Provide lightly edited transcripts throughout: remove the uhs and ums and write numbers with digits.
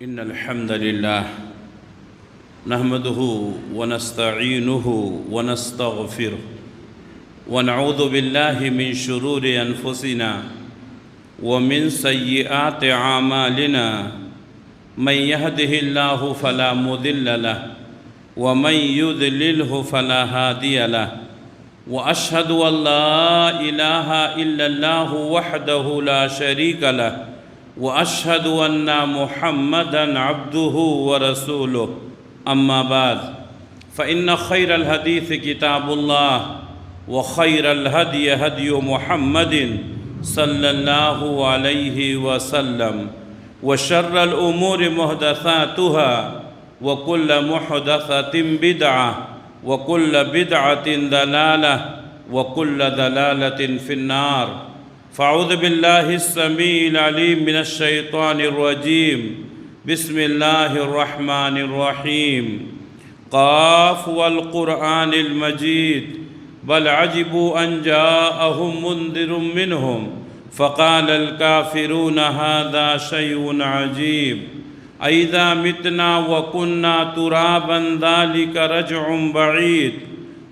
إن الحمد لله نحمده ونستعينه ونستغفره ونعوذ بالله من شرور أنفسنا ومن سيئات أعمالنا من يهده الله فلا مضل له ومن يضلله فلا هادي له وأشهد أن لا إله إلا الله وحده لا شريك له وأشهد أن محمدًا عبده ورسوله أما بعد فإن خير الحديث كتاب الله وخير الهدي هدي محمد صلى الله عليه وسلم وشر الأمور محدثاتها وكل محدثة بدعة وكل بدعة ضلالة وكل ضلالة في النار فأعوذ بالله السميع العليم من الشيطان الرجيم بسم الله الرحمن الرحيم قاف والقرآن المجيد بل عجبوا أن جاءهم منذر منهم فقال الكافرون هذا شيء عجيب أإذا متنا وكنا ترابا ذلك رجع بعيد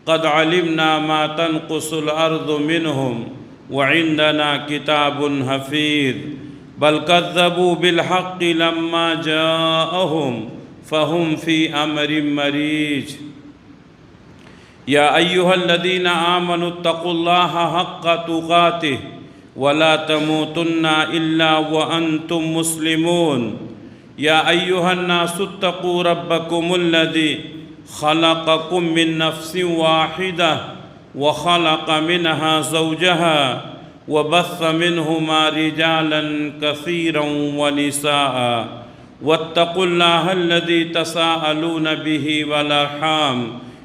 قد علمنا ما تنقص الأرض منهم وعندنا كتاب حفيظ بل كذبوا بالحق لما جاءهم فهم في أمر مريج يا أيها الذين آمنوا اتقوا الله حق تقاته ولا تموتن إلا وأنتم مسلمون يا أيها الناس اتقوا ربكم الذي خلقكم من نفس واحدة وخلق منها زوجها وبث منهما رجالا كثيرا ونساء واتقوا الله الذي تساءلون به والأرحام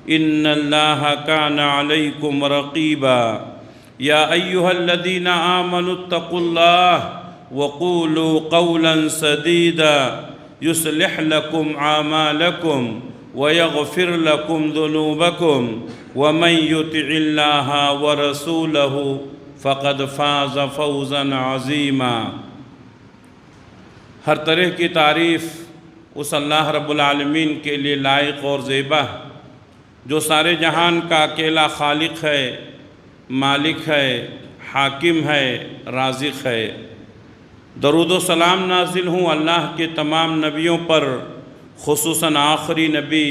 إن الله كان عليكم رقيبا يا أيها الذين آمنوا اتقوا الله وقولوا قولا سديدا يصلح لكم أعمالكم ويغفر لكم ذنوبكم ومن يطع الله ورسوله فقد فاز فوزا عظیما۔ ہر طرح کی تعریف اس اللہ رب العالمین کے لیے لائق اور زیبا جو سارے جہان کا اکیلا خالق ہے، مالک ہے، حاکم ہے، رازق ہے۔ درود و سلام نازل ہوں اللہ کے تمام نبیوں پر، خصوصاً آخری نبی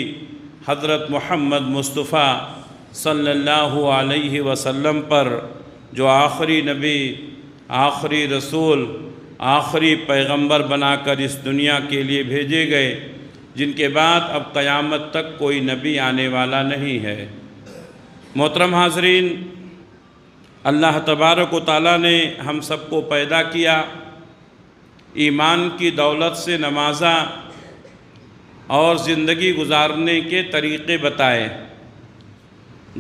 حضرت محمد مصطفیٰ صلی اللہ علیہ وسلم پر، جو آخری نبی، آخری رسول، آخری پیغمبر بنا کر اس دنیا کے لیے بھیجے گئے، جن کے بعد اب قیامت تک کوئی نبی آنے والا نہیں ہے۔ محترم حاضرین، اللہ تبارک و تعالیٰ نے ہم سب کو پیدا کیا، ایمان کی دولت سے نوازا اور زندگی گزارنے کے طریقے بتائے۔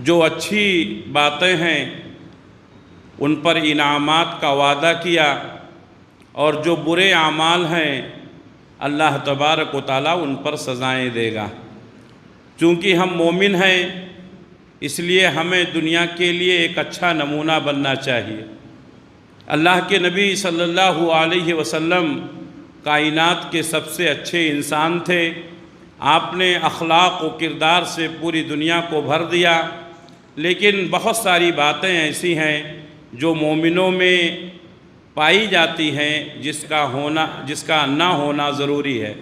جو اچھی باتیں ہیں ان پر انعامات کا وعدہ کیا، اور جو برے اعمال ہیں اللہ تبارک و تعالیٰ ان پر سزائیں دے گا۔ چونکہ ہم مومن ہیں اس لیے ہمیں دنیا کے لیے ایک اچھا نمونہ بننا چاہیے۔ اللہ کے نبی صلی اللہ علیہ وسلم کائنات کے سب سے اچھے انسان تھے۔ آپ نے اخلاق و کردار سے پوری دنیا کو بھر دیا، لیکن بہت ساری باتیں ایسی ہیں جو مومنوں میں پائی جاتی ہیں جس کا نہ ہونا ضروری ہے۔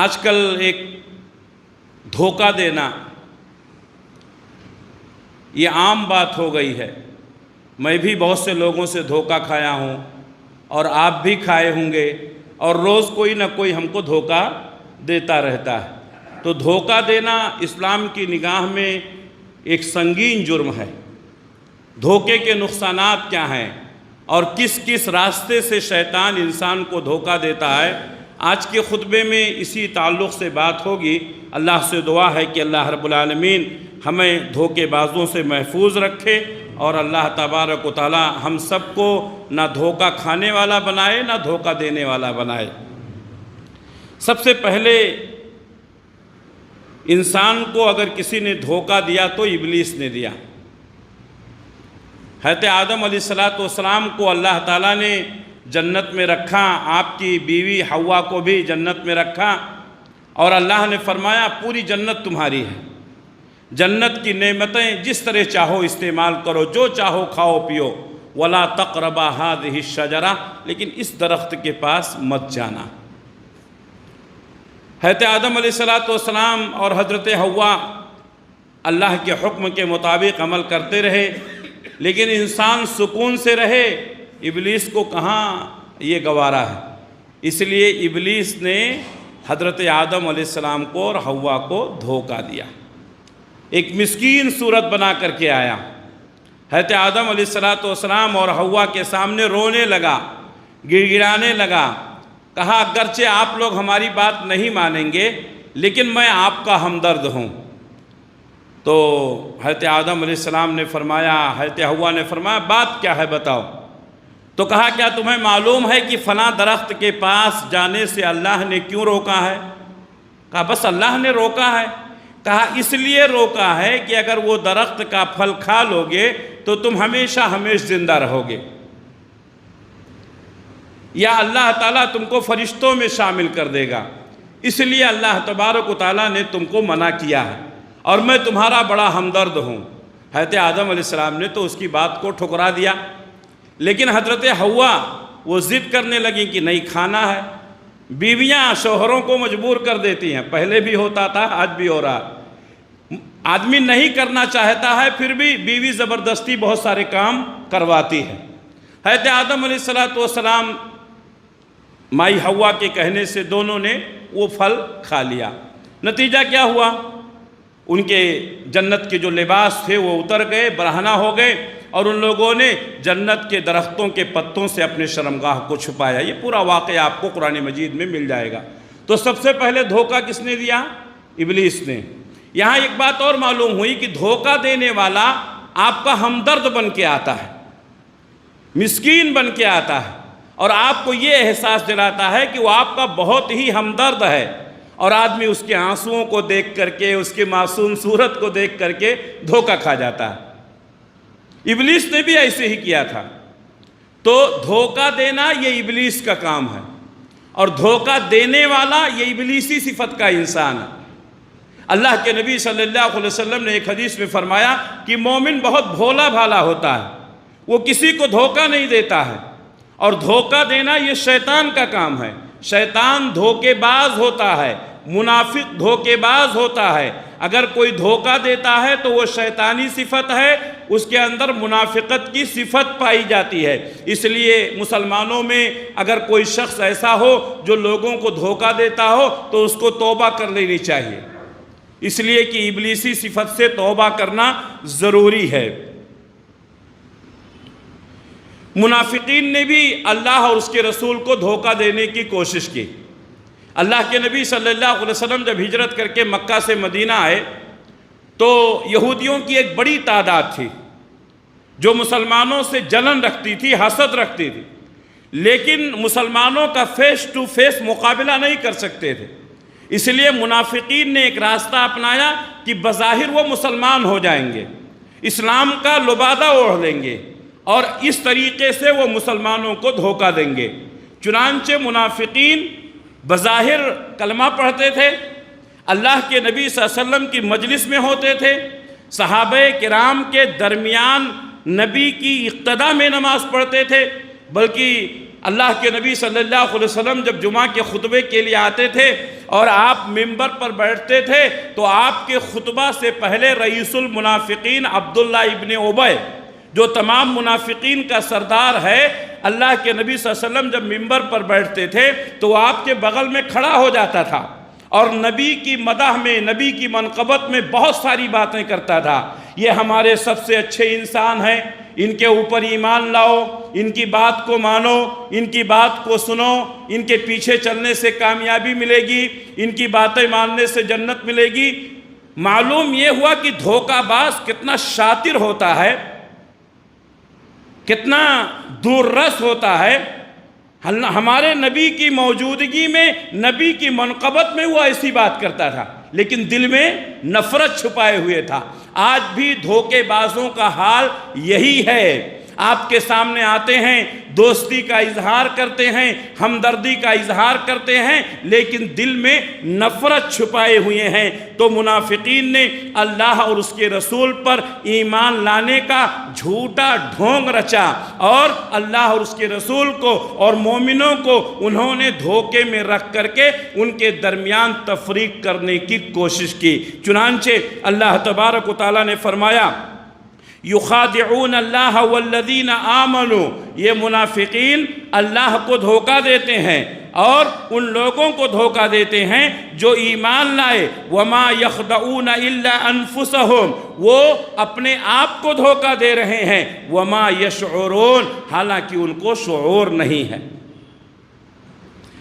آج کل ایک دھوکہ دینا یہ عام بات ہو گئی ہے۔ میں بھی بہت سے لوگوں سے دھوکہ کھایا ہوں، اور آپ بھی کھائے ہوں گے، اور روز کوئی نہ کوئی ہم کو دھوکہ دیتا رہتا ہے۔ تو دھوکہ دینا اسلام کی نگاہ میں ایک سنگین جرم ہے۔ دھوکے کے نقصانات کیا ہیں اور کس کس راستے سے شیطان انسان کو دھوکہ دیتا ہے، آج کے خطبے میں اسی تعلق سے بات ہوگی۔ اللہ سے دعا ہے کہ اللہ رب العالمین ہمیں دھوکے بازوں سے محفوظ رکھے، اور اللہ تبارک و تعالی ہم سب کو نہ دھوکہ کھانے والا بنائے نہ دھوکہ دینے والا بنائے۔ سب سے پہلے انسان کو اگر کسی نے دھوکہ دیا تو ابلیس نے دیا۔ حضرت آدم علیہ السلام کو اللہ تعالیٰ نے جنت میں رکھا، آپ کی بیوی حوا کو بھی جنت میں رکھا، اور اللہ نے فرمایا پوری جنت تمہاری ہے، جنت کی نعمتیں جس طرح چاہو استعمال کرو، جو چاہو کھاؤ پیو، وَلَا تَقْرَبَا هَذِهِ الشَّجَرَةَ، لیکن اس درخت کے پاس مت جانا۔ حضرت آدم علیہ السلام اور حضرت حوا اللہ کے حکم کے مطابق عمل کرتے رہے، لیکن انسان سکون سے رہے، ابلیس کو کہاں یہ گوارا ہے۔ اس لیے ابلیس نے حضرت آدم علیہ السلام کو اور حوا کو دھوکہ دیا، ایک مسکین صورت بنا کر کے آیا، حضرت آدم علیہ السلام اور حوا کے سامنے رونے لگا، گڑ گڑانے لگا، کہا اگرچہ آپ لوگ ہماری بات نہیں مانیں گے لیکن میں آپ کا ہمدرد ہوں۔ تو حضرت آدم علیہ السلام نے فرمایا، حضرت حوا نے فرمایا بات کیا ہے بتاؤ؟ تو کہا کیا تمہیں معلوم ہے کہ فلاں درخت کے پاس جانے سے اللہ نے کیوں روکا ہے؟ کہا بس اللہ نے روکا ہے۔ کہا اس لیے روکا ہے کہ اگر وہ درخت کا پھل کھا لوگے تو تم ہمیشہ ہمیشہ زندہ رہو گے، یا اللہ تعالیٰ تم کو فرشتوں میں شامل کر دے گا، اس لیے اللہ تبارک و تعالیٰ نے تم کو منع کیا ہے، اور میں تمہارا بڑا ہمدرد ہوں۔ حضرت آدم علیہ السلام نے تو اس کی بات کو ٹھکرا دیا، لیکن حضرت حوا وہ ضد کرنے لگی کہ نہیں کھانا ہے۔ بیویاں شوہروں کو مجبور کر دیتی ہیں، پہلے بھی ہوتا تھا آج بھی ہو رہا، آدمی نہیں کرنا چاہتا ہے پھر بھی بیوی زبردستی بہت سارے کام کرواتی ہے۔ حضرت آدم علیہ السلام مائی حوا کے کہنے سے دونوں نے وہ پھل کھا لیا، نتیجہ کیا ہوا؟ ان کے جنت کے جو لباس تھے وہ اتر گئے، برہنہ ہو گئے، اور ان لوگوں نے جنت کے درختوں کے پتوں سے اپنے شرمگاہ کو چھپایا۔ یہ پورا واقعہ آپ کو قرآن مجید میں مل جائے گا۔ تو سب سے پہلے دھوکہ کس نے دیا؟ ابلیس نے۔ یہاں ایک بات اور معلوم ہوئی کہ دھوکہ دینے والا آپ کا ہمدرد بن کے آتا ہے، مسکین بن کے آتا ہے، اور آپ کو یہ احساس دلاتا ہے کہ وہ آپ کا بہت ہی ہمدرد ہے، اور آدمی اس کے آنسوؤں کو دیکھ کر کے، اس کے معصوم صورت کو دیکھ کر کے دھوکہ کھا جاتا ہے۔ ابلیس نے بھی ایسے ہی کیا تھا۔ تو دھوکہ دینا یہ ابلیس کا کام ہے، اور دھوکہ دینے والا یہ ابلیسی صفت کا انسان ہے۔ اللہ کے نبی صلی اللہ علیہ وسلم نے ایک حدیث میں فرمایا کہ مومن بہت بھولا بھالا ہوتا ہے، وہ کسی کو دھوکہ نہیں دیتا ہے، اور دھوکہ دینا یہ شیطان کا کام ہے۔ شیطان دھوکے باز ہوتا ہے، منافق دھوکے باز ہوتا ہے۔ اگر کوئی دھوکہ دیتا ہے تو وہ شیطانی صفت ہے، اس کے اندر منافقت کی صفت پائی جاتی ہے۔ اس لیے مسلمانوں میں اگر کوئی شخص ایسا ہو جو لوگوں کو دھوکہ دیتا ہو تو اس کو توبہ کر لینی چاہیے، اس لیے کہ ابلیسی صفت سے توبہ کرنا ضروری ہے۔ منافقین نے بھی اللہ اور اس کے رسول کو دھوکہ دینے کی کوشش کی۔ اللہ کے نبی صلی اللہ علیہ وسلم جب ہجرت کر کے مکہ سے مدینہ آئے تو یہودیوں کی ایک بڑی تعداد تھی جو مسلمانوں سے جلن رکھتی تھی، حسد رکھتی تھی، لیکن مسلمانوں کا فیس ٹو فیس مقابلہ نہیں کر سکتے تھے۔ اس لیے منافقین نے ایک راستہ اپنایا کہ بظاہر وہ مسلمان ہو جائیں گے، اسلام کا لبادہ اوڑھ لیں گے، اور اس طریقے سے وہ مسلمانوں کو دھوکہ دیں گے۔ چنانچہ منافقین بظاہر کلمہ پڑھتے تھے، اللہ کے نبی صلی اللہ علیہ وسلم کی مجلس میں ہوتے تھے، صحابہ کرام کے درمیان نبی کی اقتداء میں نماز پڑھتے تھے، بلکہ اللہ کے نبی صلی اللہ علیہ وسلم جب جمعہ کے خطبے کے لیے آتے تھے اور آپ ممبر پر بیٹھتے تھے تو آپ کے خطبہ سے پہلے رئیس المنافقین عبداللہ ابن ابی جو تمام منافقین کا سردار ہے، اللہ کے نبی صلی اللہ علیہ وسلم جب ممبر پر بیٹھتے تھے تو وہ آپ کے بغل میں کھڑا ہو جاتا تھا اور نبی کی مدح میں، نبی کی منقبت میں بہت ساری باتیں کرتا تھا۔ یہ ہمارے سب سے اچھے انسان ہیں، ان کے اوپر ایمان لاؤ، ان کی بات کو مانو، ان کی بات کو سنو، ان کے پیچھے چلنے سے کامیابی ملے گی، ان کی باتیں ماننے سے جنت ملے گی۔ معلوم یہ ہوا کہ دھوکہ باز کتنا شاطر ہوتا ہے، کتنا دور رس ہوتا ہے۔ ہمارے نبی کی موجودگی میں، نبی کی منقبت میں وہ ایسی بات کرتا تھا، لیکن دل میں نفرت چھپائے ہوئے تھا۔ آج بھی دھوکے بازوں کا حال یہی ہے۔ آپ کے سامنے آتے ہیں، دوستی کا اظہار کرتے ہیں، ہمدردی کا اظہار کرتے ہیں، لیکن دل میں نفرت چھپائے ہوئے ہیں۔ تو منافقین نے اللہ اور اس کے رسول پر ایمان لانے کا جھوٹا ڈھونگ رچا، اور اللہ اور اس کے رسول کو اور مومنوں کو انہوں نے دھوکے میں رکھ کر کے ان کے درمیان تفریق کرنے کی کوشش کی۔ چنانچہ اللہ تبارک و تعالیٰ نے فرمایا یخادعون اللہ والذین آمنوا، یہ منافقین اللہ کو دھوکہ دیتے ہیں اور ان لوگوں کو دھوکہ دیتے ہیں جو ایمان لائے۔ وما یخدعون الا انفسہم، وہ اپنے آپ کو دھوکہ دے رہے ہیں۔ وما یشعرون، حالانکہ ان کو شعور نہیں ہے۔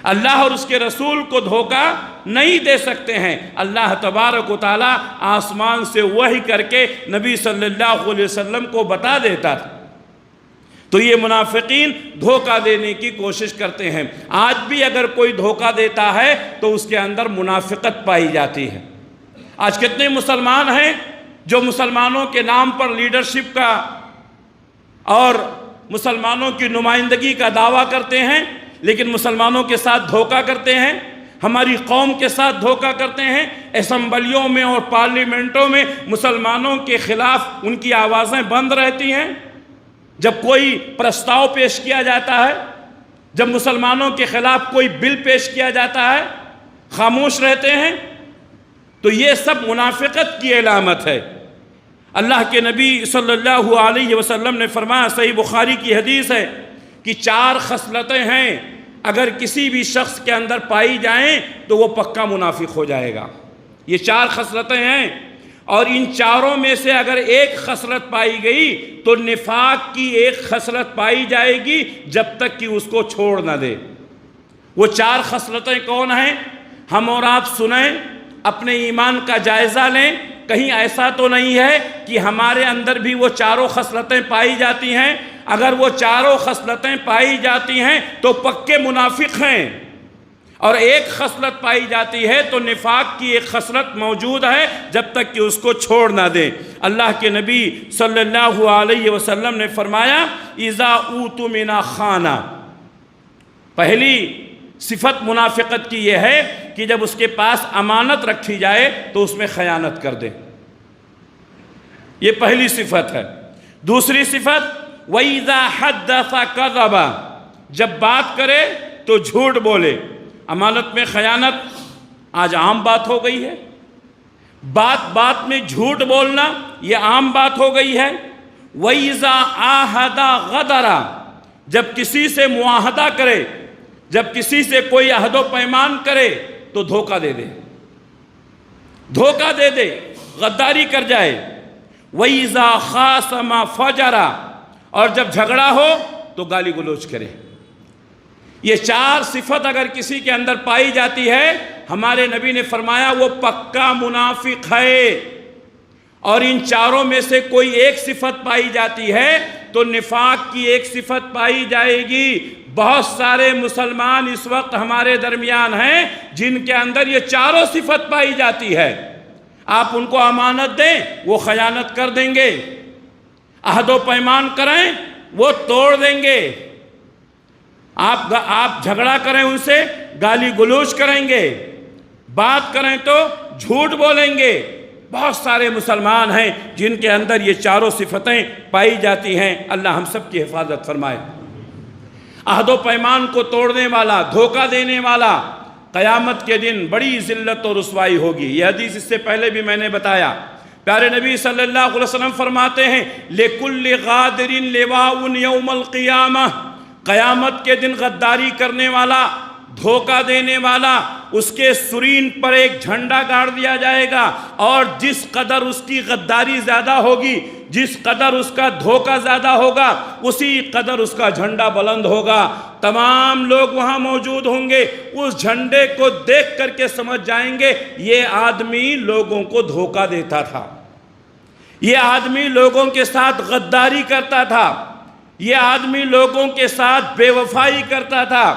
اللہ اور اس کے رسول کو دھوکہ نہیں دے سکتے ہیں۔ اللہ تبارک و تعالیٰ آسمان سے وحی کر کے نبی صلی اللہ علیہ وسلم کو بتا دیتا تھا۔ تو یہ منافقین دھوکہ دینے کی کوشش کرتے ہیں۔ آج بھی اگر کوئی دھوکہ دیتا ہے تو اس کے اندر منافقت پائی جاتی ہے۔ آج کتنے مسلمان ہیں جو مسلمانوں کے نام پر لیڈرشپ کا اور مسلمانوں کی نمائندگی کا دعویٰ کرتے ہیں، لیکن مسلمانوں کے ساتھ دھوکہ کرتے ہیں، ہماری قوم کے ساتھ دھوکہ کرتے ہیں۔ اسمبلیوں میں اور پارلیمنٹوں میں مسلمانوں کے خلاف ان کی آوازیں بند رہتی ہیں۔ جب کوئی پرستاؤ پیش کیا جاتا ہے، جب مسلمانوں کے خلاف کوئی بل پیش کیا جاتا ہے، خاموش رہتے ہیں۔ تو یہ سب منافقت کی علامت ہے۔ اللہ کے نبی صلی اللہ علیہ وسلم نے فرمایا، صحیح بخاری کی حدیث ہے کہ 4 خصلتیں ہیں، اگر کسی بھی شخص کے اندر پائی جائیں تو وہ پکا منافق ہو جائے گا۔ یہ 4 خصلتیں ہیں، اور ان چاروں میں سے اگر ایک خصلت پائی گئی تو نفاق کی ایک خصلت پائی جائے گی جب تک کہ اس کو چھوڑ نہ دے۔ وہ 4 خصلتیں کون ہیں؟ ہم اور آپ سنیں، اپنے ایمان کا جائزہ لیں، کہیں ایسا تو نہیں ہے کہ ہمارے اندر بھی وہ 4 خصلتیں پائی جاتی ہیں؟ اگر وہ 4 خصلتیں پائی جاتی ہیں تو پکے منافق ہیں، اور ایک خصلت پائی جاتی ہے تو نفاق کی ایک خصلت موجود ہے جب تک کہ اس کو چھوڑ نہ دیں۔ اللہ کے نبی صلی اللہ علیہ وسلم نے فرمایا اذا اؤتمن خان، پہلی صفت منافقت کی یہ ہے کہ جب اس کے پاس امانت رکھی جائے تو اس میں خیانت کر دے، یہ پہلی صفت ہے۔ دوسری صفت وَإِذَا حَدَّثَ كَذَبَ، جب بات کرے تو جھوٹ بولے۔ امانت میں خیانت آج عام بات ہو گئی ہے، بات بات میں جھوٹ بولنا یہ عام بات ہو گئی ہے۔ وَإِذَا عَاهَدَ غَدَرَ، جب کسی سے معاہدہ کرے، جب کسی سے کوئی عہد و پیمان کرے تو دھوکہ دے دے، دھوکہ دے دے، غداری کر جائے۔ وَإِذَا خَاصَمَ فَجَرَ، اور جب جھگڑا ہو تو گالی گلوچ کرے۔ یہ 4 صفت اگر کسی کے اندر پائی جاتی ہے، ہمارے نبی نے فرمایا وہ پکا منافق ہے۔ اور ان 4 میں سے کوئی ایک صفت پائی جاتی ہے تو نفاق کی ایک صفت پائی جائے گی۔ بہت سارے مسلمان اس وقت ہمارے درمیان ہیں جن کے اندر یہ 4 صفت پائی جاتی ہے۔ آپ ان کو امانت دیں وہ خیانت کر دیں گے، عہد و پیمان کریں وہ توڑ دیں گے، آپ جھگڑا کریں ان سے گالی گلوچ کریں گے، بات کریں تو جھوٹ بولیں گے۔ بہت سارے مسلمان ہیں جن کے اندر یہ 4 صفتیں پائی جاتی ہیں۔ اللہ ہم سب کی حفاظت فرمائے۔ عہد و پیمان کو توڑنے والا، دھوکہ دینے والا، قیامت کے دن بڑی ذلت اور رسوائی ہوگی۔ یہ حدیث اس سے پہلے بھی میں نے بتایا۔ پیارے نبی صلی اللہ علیہ وسلم فرماتے ہیں لِكُلِّ غَادِرٍ لِوَاءٌ يَوْمَ الْقِيَامَةِ، قیامت کے دن غداری کرنے والا، دھوکہ دینے والا، اس کے سرین پر ایک جھنڈا گاڑ دیا جائے گا، اور جس قدر اس کی غداری زیادہ ہوگی، جس قدر اس کا دھوکہ زیادہ ہوگا، اسی قدر اس کا جھنڈا بلند ہوگا۔ تمام لوگ وہاں موجود ہوں گے، اس جھنڈے کو دیکھ کر کے سمجھ جائیں گے یہ آدمی لوگوں کو دھوکہ دیتا تھا، یہ آدمی لوگوں کے ساتھ غداری کرتا تھا، یہ آدمی لوگوں کے ساتھ بے وفائی کرتا تھا۔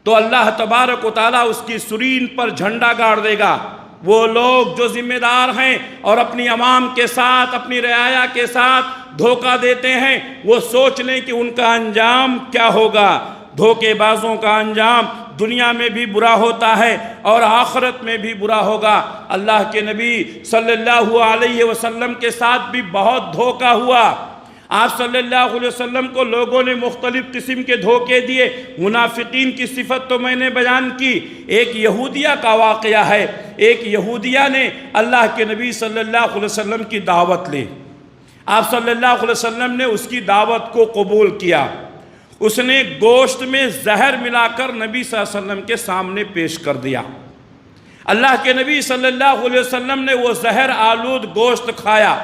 تو اللہ تبارک و تعالیٰ اس کی سرین پر جھنڈا گاڑ دے گا، وہ لوگ جو ذمہ دار ہیں اور اپنی عوام کے ساتھ، اپنی رعایا کے ساتھ دھوکہ دیتے ہیں، وہ سوچ لیں کہ ان کا انجام کیا ہوگا۔ دھوکے بازوں کا انجام دنیا میں بھی برا ہوتا ہے اور آخرت میں بھی برا ہوگا۔ اللہ کے نبی صلی اللہ علیہ وسلم کے ساتھ بھی بہت دھوکہ ہوا۔ آپ صلی اللہ علیہ وسلم کو لوگوں نے مختلف قسم کے دھوکے دیے۔ منافقین کی صفت تو میں نے بیان کی۔ ایک یہودیہ کا واقعہ ہے۔ ایک یہودیہ نے اللہ کے نبی صلی اللہ علیہ وسلم کی دعوت لی۔ آپ صلی اللہ علیہ وسلم نے اس کی دعوت کو قبول کیا۔ اس نے گوشت میں زہر ملا کر نبی صلی اللہ علیہ وسلم کے سامنے پیش کر دیا۔ اللہ کے نبی صلی اللہ علیہ وسلم نے وہ زہر آلود گوشت کھایا۔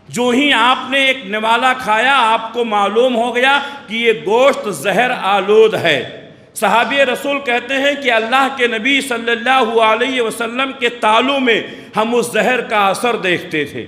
جو ہی آپ نے ایک نوالا کھایا، آپ کو معلوم ہو گیا کہ یہ گوشت زہر آلود ہے۔ صحابی رسول کہتے ہیں کہ اللہ کے نبی صلی اللہ علیہ وسلم کے تالوں میں ہم اس زہر کا اثر دیکھتے تھے۔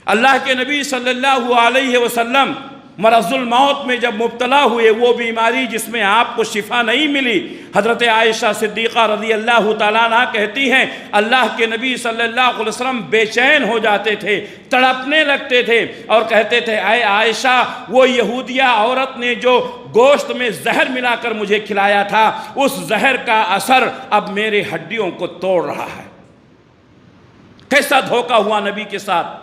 اللہ کے نبی صلی اللہ علیہ وسلم مرض الموت میں جب مبتلا ہوئے، وہ بیماری جس میں آپ کو شفا نہیں ملی، حضرت عائشہ صدیقہ رضی اللہ تعالیٰ عنہ کہتی ہیں اللہ کے نبی صلی اللہ علیہ وسلم بے چین ہو جاتے تھے، تڑپنے لگتے تھے اور کہتے تھے اے عائشہ، وہ یہودیہ عورت نے جو گوشت میں زہر ملا کر مجھے کھلایا تھا، اس زہر کا اثر اب میرے ہڈیوں کو توڑ رہا ہے۔ کیسا دھوکہ ہوا نبی کے ساتھ۔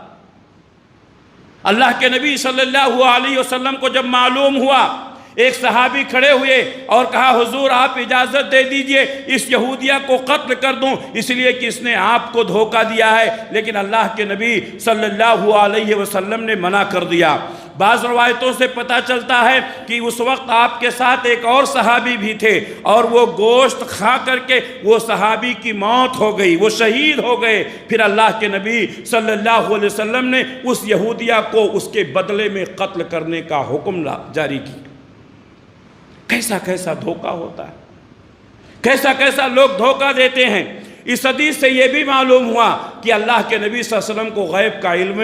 اللہ کے نبی صلی اللہ علیہ وسلم کو جب معلوم ہوا، ایک صحابی کھڑے ہوئے اور کہا حضور آپ اجازت دے دیجئے اس یہودیہ کو قتل کر دوں، اس لیے کہ اس نے آپ کو دھوکہ دیا ہے۔ لیکن اللہ کے نبی صلی اللہ علیہ وسلم نے منع کر دیا۔ بعض روایتوں سے پتہ چلتا ہے کہ اس وقت آپ کے ساتھ ایک اور صحابی بھی تھے اور وہ گوشت کھا کر کے وہ صحابی کی موت ہو گئی، وہ شہید ہو گئے۔ پھر اللہ کے نبی صلی اللہ علیہ وسلم نے اس یہودیہ کو اس کے بدلے میں قتل کرنے کا حکم جاری کیا۔ کیسا کیسا دھوکہ ہوتا ہے، کیسا کیسا لوگ دھوکہ دیتے ہیں۔ اس حدیث سے یہ بھی معلوم ہوا کہ اللہ کے نبی صلی اللہ علیہ وسلم کو غیب کا علم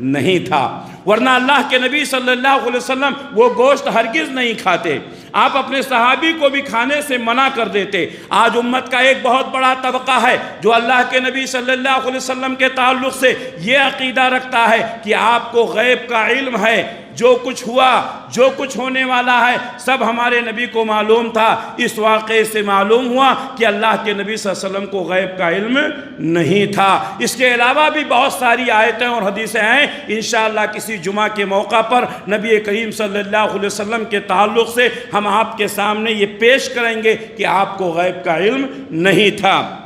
نہیں تھا، ورنہ اللہ کے نبی صلی اللہ علیہ وسلم وہ گوشت ہرگز نہیں کھاتے۔ آپ اپنے صحابی کو بھی کھانے سے منع کر دیتے۔ آج امت کا ایک بہت بڑا طبقہ ہے جو اللہ کے نبی صلی اللہ علیہ وسلم کے تعلق سے یہ عقیدہ رکھتا ہے کہ آپ کو غیب کا علم ہے، جو کچھ ہوا، جو کچھ ہونے والا ہے سب ہمارے نبی کو معلوم تھا۔ اس واقعے سے معلوم ہوا کہ اللہ کے نبی صلی اللہ علیہ وسلم کو غیب کا علم نہیں تھا۔ اس کے علاوہ بھی بہت ساری آیتیں اور حدیثیں ہیں، انشاءاللہ کسی جمعہ کے موقع پر نبی کریم صلی اللہ علیہ وسلم کے تعلق سے ہم آپ کے سامنے یہ پیش کریں گے کہ آپ کو غیب کا علم نہیں تھا۔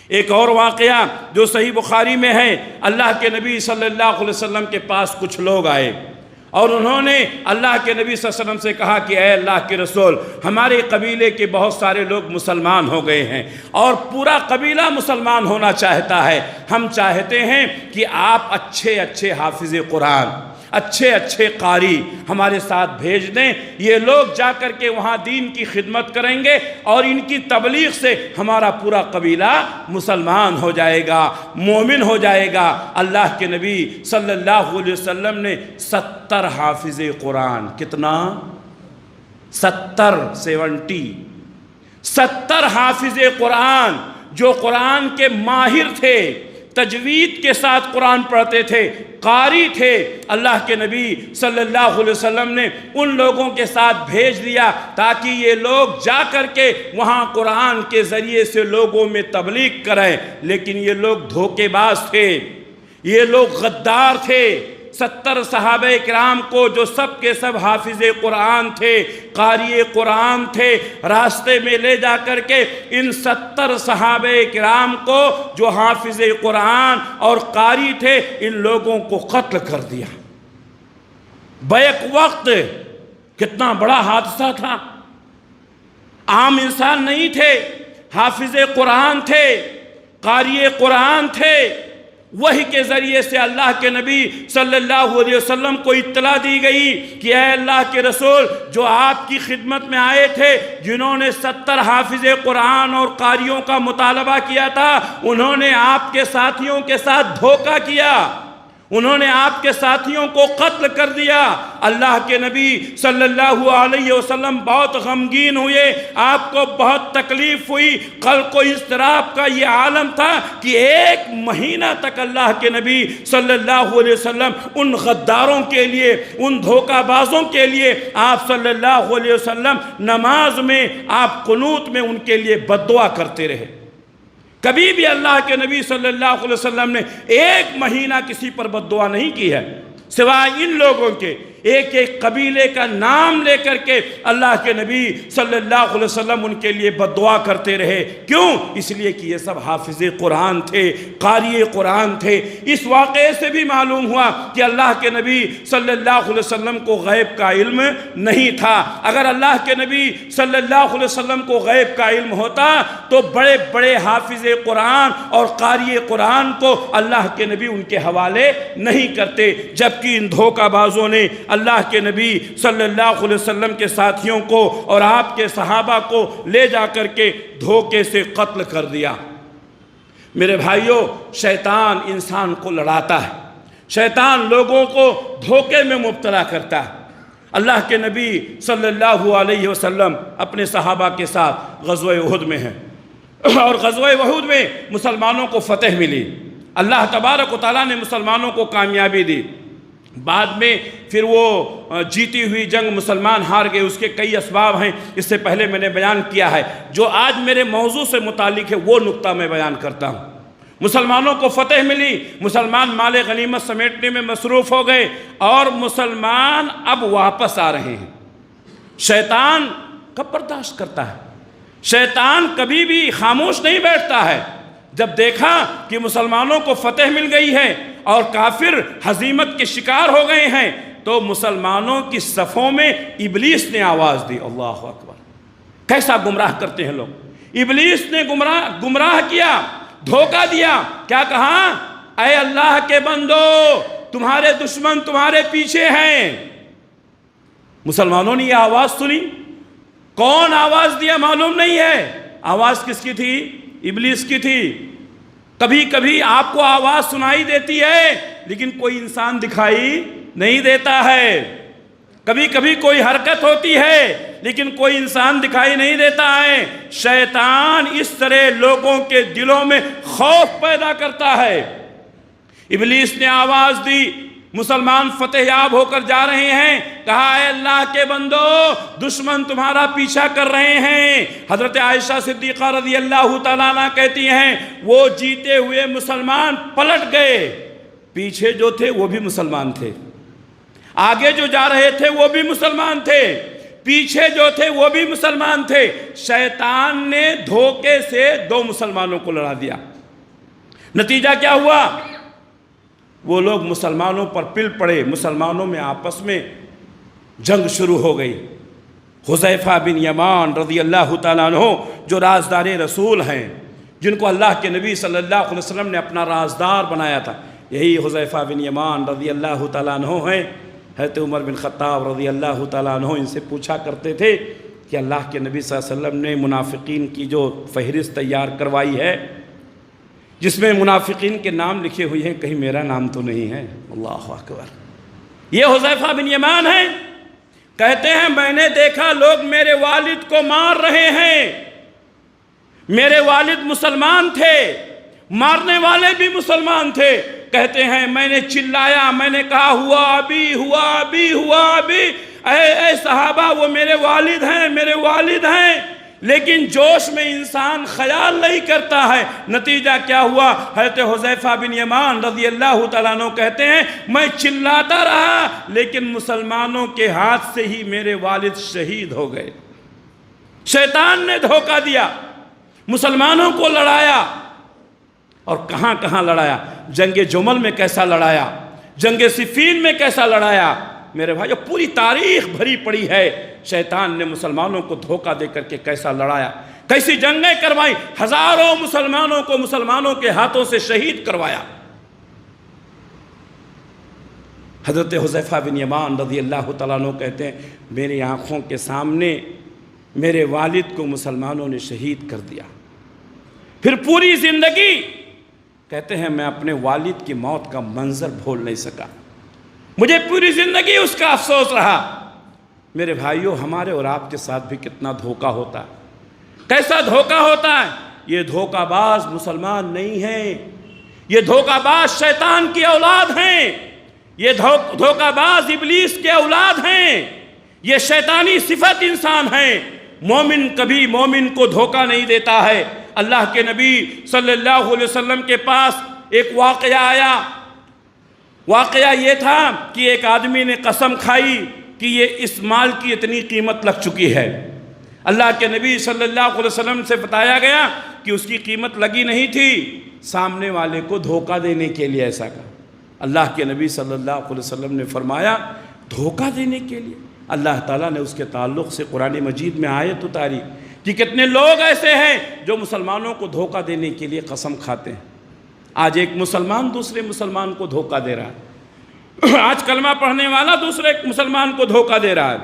ایک اور واقعہ جو صحیح بخاری میں ہے، اللہ کے نبی صلی اللہ علیہ وسلم کے پاس کچھ لوگ آئے اور انہوں نے اللہ کے نبی صلی اللہ علیہ وسلم سے کہا کہ اے اللہ کے رسول، ہمارے قبیلے کے بہت سارے لوگ مسلمان ہو گئے ہیں اور پورا قبیلہ مسلمان ہونا چاہتا ہے۔ ہم چاہتے ہیں کہ آپ اچھے اچھے حافظ قرآن، اچھے اچھے قاری ہمارے ساتھ بھیج دیں۔ یہ لوگ جا کر کے وہاں دین کی خدمت کریں گے اور ان کی تبلیغ سے ہمارا پورا قبیلہ مسلمان ہو جائے گا، مومن ہو جائے گا۔ اللہ کے نبی صلی اللہ علیہ وسلم نے 70 حافظ قرآن، کتنا؟ 70 حافظ قرآن جو قرآن کے ماہر تھے، تجوید کے ساتھ قرآن پڑھتے تھے، قاری تھے، اللہ کے نبی صلی اللہ علیہ وسلم نے ان لوگوں کے ساتھ بھیج دیا تاکہ یہ لوگ جا کر کے وہاں قرآن کے ذریعے سے لوگوں میں تبلیغ کریں۔ لیکن یہ لوگ دھوکے باز تھے، یہ لوگ غدار تھے۔ 70 صحابہ کرام کو جو سب کے سب حافظ قرآن تھے، قاری قرآن تھے، راستے میں لے جا کر کے ان 70 صحابہ کرام کو جو حافظ قرآن اور قاری تھے، ان لوگوں کو قتل کر دیا۔ بیک وقت کتنا بڑا حادثہ تھا، عام انسان نہیں تھے، حافظ قرآن تھے، قاری قرآن تھے۔ وحی کے ذریعے سے اللہ کے نبی صلی اللہ علیہ وسلم کو اطلاع دی گئی کہ اے اللہ کے رسول، جو آپ کی خدمت میں آئے تھے، جنہوں نے 70 حافظ قرآن اور قاریوں کا مطالبہ کیا تھا، انہوں نے آپ کے ساتھیوں کے ساتھ دھوکہ کیا، انہوں نے آپ کے ساتھیوں کو قتل کر دیا۔ اللہ کے نبی صلی اللہ علیہ وسلم بہت غمگین ہوئے، آپ کو بہت تکلیف ہوئی، قلق و اضطراب کا یہ عالم تھا کہ 1 مہینہ تک اللہ کے نبی صلی اللہ علیہ وسلم ان غداروں کے لیے، ان دھوکہ بازوں کے لیے آپ صلی اللہ علیہ وسلم نماز میں، آپ قنوت میں ان کے لیے بد دعا کرتے رہے۔ کبھی بھی اللہ کے نبی صلی اللہ علیہ وسلم نے 1 مہینہ کسی پر بد دعا نہیں کی ہے، سوائے ان لوگوں کے۔ ایک ایک قبیلے کا نام لے کر کے اللہ کے نبی صلی اللہ علیہ وسلم ان کے لیے بد دعا کرتے رہے۔ کیوں؟ اس لیے کہ یہ سب حافظ قرآن تھے، قاری قرآن تھے۔ اس واقعے سے بھی معلوم ہوا کہ اللہ کے نبی صلی اللہ علیہ وسلم کو غیب کا علم نہیں تھا۔ اگر اللہ کے نبی صلی اللہ علیہ وسلم کو غیب کا علم ہوتا تو بڑے بڑے حافظ قرآن اور قاری قرآن کو اللہ کے نبی ان کے حوالے نہیں کرتے، جبکہ ان دھوکہ بازوں نے اللہ کے نبی صلی اللہ علیہ وسلم کے ساتھیوں کو اور آپ کے صحابہ کو لے جا کر کے دھوکے سے قتل کر دیا۔ میرے بھائیوں، شیطان انسان کو لڑاتا ہے، شیطان لوگوں کو دھوکے میں مبتلا کرتا ہے۔ اللہ کے نبی صلی اللہ علیہ وسلم اپنے صحابہ کے ساتھ غزوہ احد میں ہیں، اور غزوہ احد میں مسلمانوں کو فتح ملی، اللہ تبارک و تعالیٰ نے مسلمانوں کو کامیابی دی۔ بعد میں پھر وہ جیتی ہوئی جنگ مسلمان ہار گئے، اس کے کئی اسباب ہیں، اس سے پہلے میں نے بیان کیا ہے۔ جو آج میرے موضوع سے متعلق ہے وہ نقطہ میں بیان کرتا ہوں۔ مسلمانوں کو فتح ملی، مسلمان مال غنیمت سمیٹنے میں مصروف ہو گئے، اور مسلمان اب واپس آ رہے ہیں۔ شیطان کب برداشت کرتا ہے؟ شیطان کبھی بھی خاموش نہیں بیٹھتا ہے۔ جب دیکھا کہ مسلمانوں کو فتح مل گئی ہے اور کافر ہزیمت کے شکار ہو گئے ہیں، تو مسلمانوں کی صفوں میں ابلیس نے آواز دی، اللہ اکبر! کیسا گمراہ کرتے ہیں لوگ! ابلیس نے گمراہ کیا، دھوکہ دیا۔ کیا کہا؟ اے اللہ کے بندو، تمہارے دشمن تمہارے پیچھے ہیں۔ مسلمانوں نے یہ آواز سنی، کون آواز دیا معلوم نہیں ہے۔ آواز کس کی تھی؟ ابلیس کی تھی۔ کبھی کبھی آپ کو آواز سنائی دیتی ہے لیکن کوئی انسان دکھائی نہیں دیتا ہے، کبھی کبھی کوئی حرکت ہوتی ہے لیکن کوئی انسان دکھائی نہیں دیتا ہے۔ شیطان اس طرح لوگوں کے دلوں میں خوف پیدا کرتا ہے۔ ابلیس نے آواز دی، مسلمان فتح یاب ہو کر جا رہے ہیں، کہا اے اللہ کے بندو، دشمن تمہارا پیچھا کر رہے ہیں۔ حضرت عائشہ صدیقہ رضی اللہ تعالیٰ عنہ کہتی ہیں وہ جیتے ہوئے مسلمان پلٹ گئے، پیچھے جو تھے وہ بھی مسلمان تھے، آگے جو جا رہے تھے وہ بھی مسلمان تھے، پیچھے جو تھے وہ بھی مسلمان تھے۔ شیطان نے دھوکے سے 2 مسلمانوں کو لڑا دیا۔ نتیجہ کیا ہوا؟ وہ لوگ مسلمانوں پر پل پڑے، مسلمانوں میں آپس میں جنگ شروع ہو گئی۔ حذیفہ بن یمان رضی اللہ تعالیٰ عنہ جو رازدار رسول ہیں، جن کو اللہ کے نبی صلی اللہ علیہ وسلم نے اپنا رازدار بنایا تھا، یہی حذیفہ بن یمان رضی اللہ تعالیٰ عنہ ہیں۔ حضرت عمر بن خطاب رضی اللہ تعالیٰ عنہ ان سے پوچھا کرتے تھے کہ اللہ کے نبی صلی اللہ علیہ وسلم نے منافقین کی جو فہرست تیار کروائی ہے، جس میں منافقین کے نام لکھے ہوئے ہیں، کہیں میرا نام تو نہیں ہے؟ اللہ اکبر! یہ حذیفہ بن یمان ہیں، کہتے ہیں میں نے دیکھا لوگ میرے والد کو مار رہے ہیں، میرے والد مسلمان تھے، مارنے والے بھی مسلمان تھے۔ کہتے ہیں میں نے چلایا، میں نے کہا ہوا ابھی، ہوا ابھی، ہوا ابھی، اے صحابہ وہ میرے والد ہیں، میرے والد ہیں۔ لیکن جوش میں انسان خیال نہیں کرتا ہے۔ نتیجہ کیا ہوا؟ حضرت حذیفہ بن یمان رضی اللہ تعالیٰ عنہ کہتے ہیں میں چلاتا رہا لیکن مسلمانوں کے ہاتھ سے ہی میرے والد شہید ہو گئے۔ شیطان نے دھوکہ دیا، مسلمانوں کو لڑایا، اور کہاں کہاں لڑایا؟ جنگ جمل میں کیسا لڑایا، جنگ صفین میں کیسا لڑایا۔ میرے بھائیو پوری تاریخ بھری پڑی ہے، شیطان نے مسلمانوں کو دھوکہ دے کر کے کیسا لڑایا، کیسی جنگیں کروائی، ہزاروں مسلمانوں کو مسلمانوں کے ہاتھوں سے شہید کروایا۔ حضرت حذیفہ بن یمان رضی اللہ تعالیٰ عنہ کہتے ہیں میری آنکھوں کے سامنے میرے والد کو مسلمانوں نے شہید کر دیا۔ پھر پوری زندگی کہتے ہیں میں اپنے والد کی موت کا منظر بھول نہیں سکا، مجھے پوری زندگی اس کا افسوس رہا۔ میرے بھائیوں، ہمارے اور آپ کے ساتھ بھی کتنا دھوکہ ہوتا ہے، کیسا دھوکہ ہوتا ہے۔ یہ دھوکہ باز مسلمان نہیں ہیں، یہ دھوکہ باز شیطان کی اولاد ہیں، یہ دھوکہ باز ابلیس کے اولاد ہیں، یہ شیطانی صفت انسان ہیں۔ مومن کبھی مومن کو دھوکہ نہیں دیتا ہے۔ اللہ کے نبی صلی اللہ علیہ وسلم کے پاس ایک واقعہ آیا۔ واقعہ یہ تھا کہ ایک آدمی نے قسم کھائی کہ یہ اس مال کی اتنی قیمت لگ چکی ہے۔ اللہ کے نبی صلی اللہ علیہ وسلم سے بتایا گیا کہ اس کی قیمت لگی نہیں تھی، سامنے والے کو دھوکہ دینے کے لیے ایسا کہا۔ اللہ کے نبی صلی اللہ علیہ وسلم نے فرمایا دھوکہ دینے کے لیے؟ اللہ تعالیٰ نے اس کے تعلق سے قرآن مجید میں آیت اتاری کہ کتنے لوگ ایسے ہیں جو مسلمانوں کو دھوکہ دینے کے لیے قسم کھاتے ہیں۔ آج ایک مسلمان دوسرے مسلمان کو دھوکہ دے رہا ہے، آج کلمہ پڑھنے والا دوسرے مسلمان کو دھوکہ دے رہا ہے۔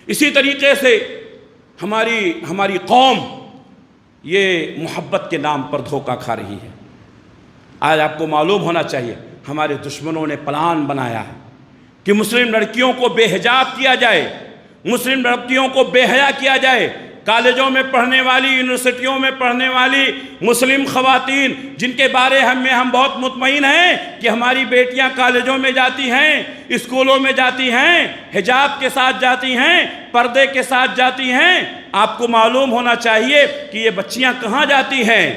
اسی طریقے سے ہماری قوم یہ محبت کے نام پر دھوکہ کھا رہی ہے۔ آج آپ کو معلوم ہونا چاہیے ہمارے دشمنوں نے پلان بنایا ہے کہ مسلم لڑکیوں کو بے حجاب کیا جائے، مسلم لڑکیوں کو بے حیا کیا جائے۔ کالجوں میں پڑھنے والی، یونیورسٹیوں میں پڑھنے والی مسلم خواتین جن کے بارے میں ہم بہت مطمئن ہیں کہ ہماری بیٹیاں کالجوں میں جاتی ہیں، اسکولوں میں جاتی ہیں، حجاب کے ساتھ جاتی ہیں، پردے کے ساتھ جاتی ہیں۔ آپ کو معلوم ہونا چاہیے کہ یہ بچیاں کہاں جاتی ہیں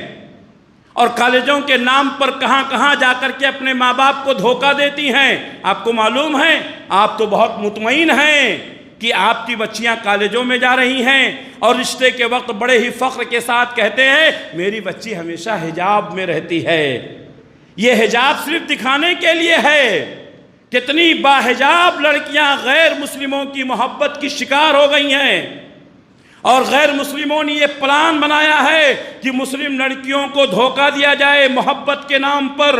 اور کالجوں کے نام پر کہاں کہاں جا کر کے اپنے ماں باپ کو دھوکہ دیتی ہیں۔ آپ کو معلوم ہے، آپ تو بہت مطمئن ہیں کہ آپ کی بچیاں کالجوں میں جا رہی ہیں اور رشتے کے وقت بڑے ہی فخر کے ساتھ کہتے ہیں میری بچی ہمیشہ حجاب میں رہتی ہے۔ یہ حجاب صرف دکھانے کے لیے ہے۔ کتنی باحجاب لڑکیاں غیر مسلموں کی محبت کی شکار ہو گئی ہیں، اور غیر مسلموں نے یہ پلان بنایا ہے کہ مسلم لڑکیوں کو دھوکہ دیا جائے محبت کے نام پر،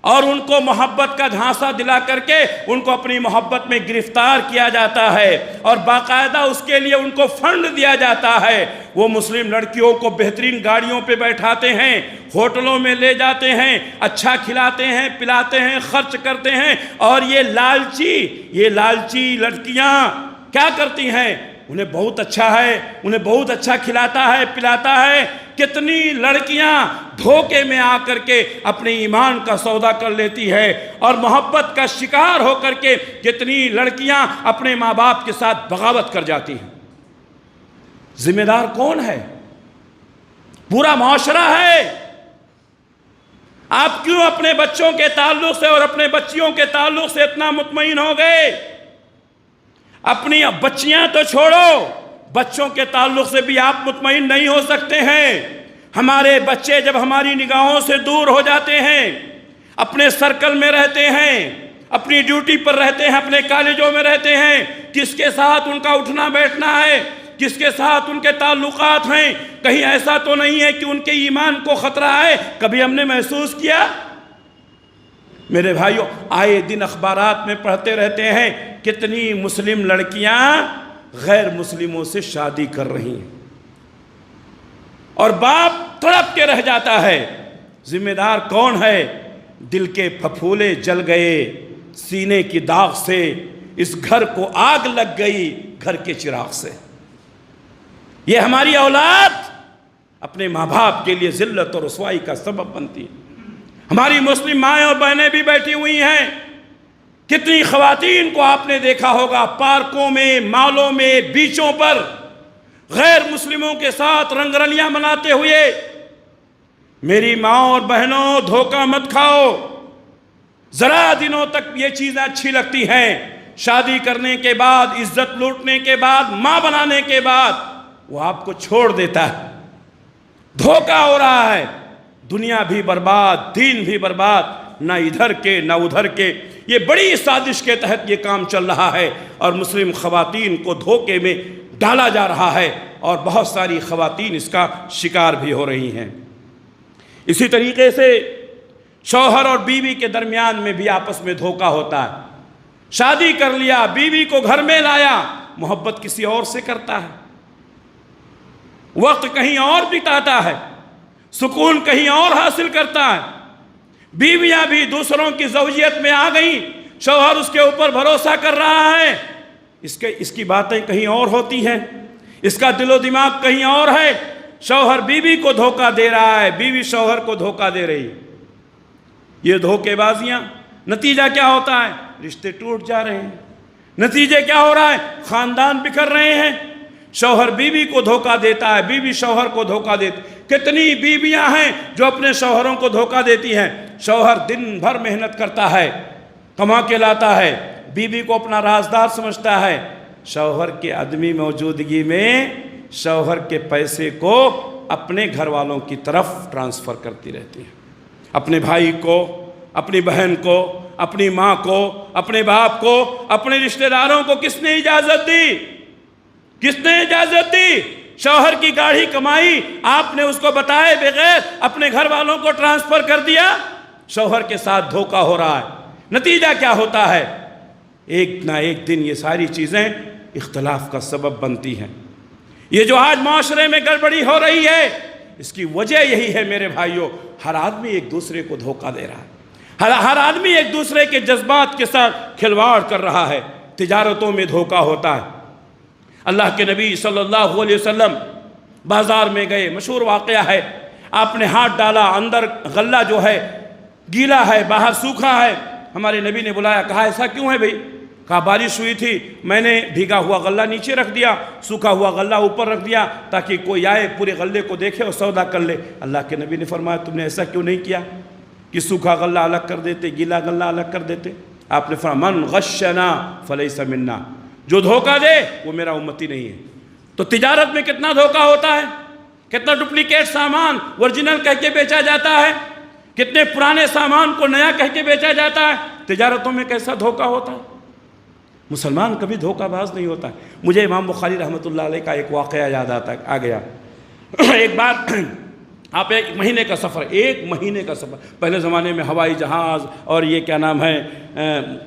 اور ان کو محبت کا جھانسا دلا کر کے ان کو اپنی محبت میں گرفتار کیا جاتا ہے، اور باقاعدہ اس کے لیے ان کو فنڈ دیا جاتا ہے۔ وہ مسلم لڑکیوں کو بہترین گاڑیوں پہ بیٹھاتے ہیں، ہوٹلوں میں لے جاتے ہیں، اچھا کھلاتے ہیں، پلاتے ہیں، خرچ کرتے ہیں، اور یہ لالچی لڑکیاں کیا کرتی ہیں؟ انہیں بہت اچھا کھلاتا ہے، پلاتا ہے۔ کتنی لڑکیاں دھوکے میں آ کر کے اپنے ایمان کا سودا کر لیتی ہے، اور محبت کا شکار ہو کر کے کتنی لڑکیاں اپنے ماں باپ کے ساتھ بغاوت کر جاتی ہیں۔ ذمہ دار کون ہے؟ پورا معاشرہ ہے۔ آپ کیوں اپنے بچوں کے تعلق سے اور اپنے بچیوں کے تعلق سے اتنا مطمئن ہو گئے؟ اپنی بچیاں تو چھوڑو، بچوں کے تعلق سے بھی آپ مطمئن نہیں ہو سکتے ہیں۔ ہمارے بچے جب ہماری نگاہوں سے دور ہو جاتے ہیں، اپنے سرکل میں رہتے ہیں، اپنی ڈیوٹی پر رہتے ہیں، اپنے کالجوں میں رہتے ہیں، کس کے ساتھ ان کا اٹھنا بیٹھنا ہے، کس کے ساتھ ان کے تعلقات ہیں، کہیں ایسا تو نہیں ہے کہ ان کے ایمان کو خطرہ ہے؟ کبھی ہم نے محسوس کیا؟ میرے بھائیوں، آئے دن اخبارات میں پڑھتے رہتے ہیں کتنی مسلم لڑکیاں غیر مسلموں سے شادی کر رہی ہیں، اور باپ تڑپ کے رہ جاتا ہے۔ ذمہ دار کون ہے؟ دل کے پھپھولے جل گئے سینے کی داغ سے، اس گھر کو آگ لگ گئی گھر کے چراغ سے۔ یہ ہماری اولاد اپنے ماں باپ کے لیے ذلت اور رسوائی کا سبب بنتی ہے۔ ہماری مسلم مائیں اور بہنیں بھی بیٹھی ہوئی ہیں۔ کتنی خواتین کو آپ نے دیکھا ہوگا پارکوں میں، مالوں میں، بیچوں پر غیر مسلموں کے ساتھ رنگ رلیاں مناتے ہوئے۔ میری ماں اور بہنوں، دھوکہ مت کھاؤ۔ ذرا دنوں تک یہ چیزیں اچھی لگتی ہیں، شادی کرنے کے بعد، عزت لوٹنے کے بعد، ماں بنانے کے بعد وہ آپ کو چھوڑ دیتا ہے۔ دھوکہ ہو رہا ہے، دنیا بھی برباد، دین بھی برباد، نہ ادھر کے نہ ادھر کے۔ یہ بڑی سازش کے تحت یہ کام چل رہا ہے، اور مسلم خواتین کو دھوکے میں ڈالا جا رہا ہے، اور بہت ساری خواتین اس کا شکار بھی ہو رہی ہیں۔ اسی طریقے سے شوہر اور بیوی کے درمیان میں بھی آپس میں دھوکہ ہوتا ہے۔ شادی کر لیا، بیوی کو گھر میں لایا، محبت کسی اور سے کرتا ہے، وقت کہیں اور بتاتا ہے، سکون کہیں اور حاصل کرتا ہے۔ بیویاں بھی دوسروں کی زوجیت میں آ گئیں، شوہر اس کے اوپر بھروسہ کر رہا ہے، اس کی باتیں کہیں اور ہوتی ہیں، اس کا دل و دماغ کہیں اور ہے۔ شوہر بیوی کو دھوکہ دے رہا ہے، بیوی شوہر کو دھوکہ دے رہی ہے۔ یہ دھوکے بازیاں، نتیجہ کیا ہوتا ہے؟ رشتے ٹوٹ جا رہے ہیں۔ نتیجے کیا ہو رہا ہے؟ خاندان بکھر رہے ہیں۔ شوہر بیوی کو دھوکہ دیتا ہے، بیوی شوہر کو دھوکہ دیتی۔ کتنی بیویاں ہیں جو اپنے شوہروں کو دھوکہ دیتی ہیں۔ شوہر دن بھر محنت کرتا ہے، کما کے لاتا ہے، بیوی کو اپنا رازدار سمجھتا ہے۔ شوہر کے عدمی موجودگی میں شوہر کے پیسے کو اپنے گھر والوں کی طرف ٹرانسفر کرتی رہتی ہے، اپنے بھائی کو، اپنی بہن کو، اپنی ماں کو، اپنے باپ کو، اپنے رشتہ داروں کو۔ کس نے اجازت دی؟ کس نے اجازت دی؟ شوہر کی گاڑھی کمائی آپ نے اس کو بتائے بغیر اپنے گھر والوں کو ٹرانسفر کر دیا۔ شوہر کے ساتھ دھوکہ ہو رہا ہے۔ نتیجہ کیا ہوتا ہے؟ ایک نہ ایک دن یہ ساری چیزیں اختلاف کا سبب بنتی ہیں۔ یہ جو آج معاشرے میں گڑبڑی ہو رہی ہے، اس کی وجہ یہی ہے میرے بھائیوں، ہر آدمی ایک دوسرے کو دھوکہ دے رہا ہے، ہر آدمی ایک دوسرے کے جذبات کے ساتھ کھلواڑ کر رہا ہے۔ تجارتوں میں دھوکہ ہوتا ہے۔ اللہ کے نبی صلی اللہ علیہ وسلم بازار میں گئے، مشہور واقعہ ہے، آپ نے ہاتھ ڈالا، اندر غلہ جو ہے گیلا ہے، باہر سوکھا ہے۔ ہمارے نبی نے بلایا، کہا ایسا کیوں ہے بھئی؟ کہا بارش ہوئی تھی، میں نے بھیگا ہوا غلہ نیچے رکھ دیا، سوکھا ہوا غلہ اوپر رکھ دیا تاکہ کوئی آئے پورے غلے کو دیکھے اور سودا کر لے۔ اللہ کے نبی نے فرمایا، تم نے ایسا کیوں نہیں کیا کہ سوکھا غلہ الگ کر دیتے، گیلا غلہ الگ کر دیتے؟ آپ نے فرمایا، من غشنا فلیس منا، جو دھوکہ دے وہ میرا امتی نہیں ہے۔ تو تجارت میں کتنا دھوکہ ہوتا ہے، کتنا ڈپلیکیٹ سامان ورجنل کہہ کے بیچا جاتا ہے، کتنے پرانے سامان کو نیا کہہ کے بیچا جاتا ہے۔ تجارتوں میں کیسا دھوکہ ہوتا ہے۔ مسلمان کبھی دھوکہ باز نہیں ہوتا ہے۔ مجھے امام بخاری رحمۃ اللہ علیہ کا ایک واقعہ یاد آ گیا۔ ایک بار آپ ایک مہینے کا سفر، پہلے زمانے میں ہوائی جہاز اور یہ کیا نام ہے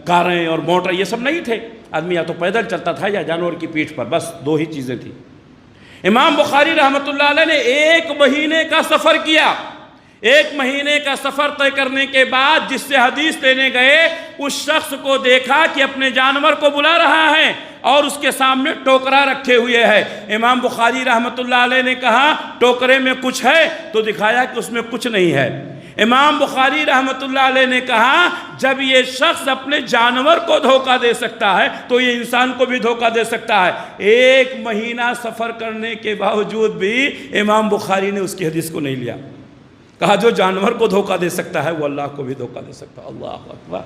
کاریں اور موٹر یہ سب نہیں تھے، آدمی یا تو پیدل چلتا تھا یا جانور کی پیٹھ پر، بس دو ہی چیزیں تھیں۔ امام بخاری رحمۃ اللہ علیہ نے 1 مہینے کا سفر کیا۔ 1 مہینے کا سفر طے کرنے کے بعد جس سے حدیث لینے گئے، اس شخص کو دیکھا کہ اپنے جانور کو بلا رہا ہے اور اس کے سامنے ٹوکرا رکھے ہوئے ہے۔ امام بخاری رحمۃ اللہ علیہ نے کہا، ٹوکرے میں کچھ ہے؟ تو دکھایا کہ اس میں کچھ نہیں ہے۔ امام بخاری رحمۃ اللہ علیہ نے کہا، جب یہ شخص اپنے جانور کو دھوکہ دے سکتا ہے تو یہ انسان کو بھی دھوکہ دے سکتا ہے۔ 1 مہینہ سفر کرنے کے باوجود بھی امام بخاری نے اس کی حدیث کو نہیں لیا۔ کہا جو جانور کو دھوکہ دے سکتا ہے وہ اللہ کو بھی دھوکہ دے سکتا ہے۔ اللہ اکبر۔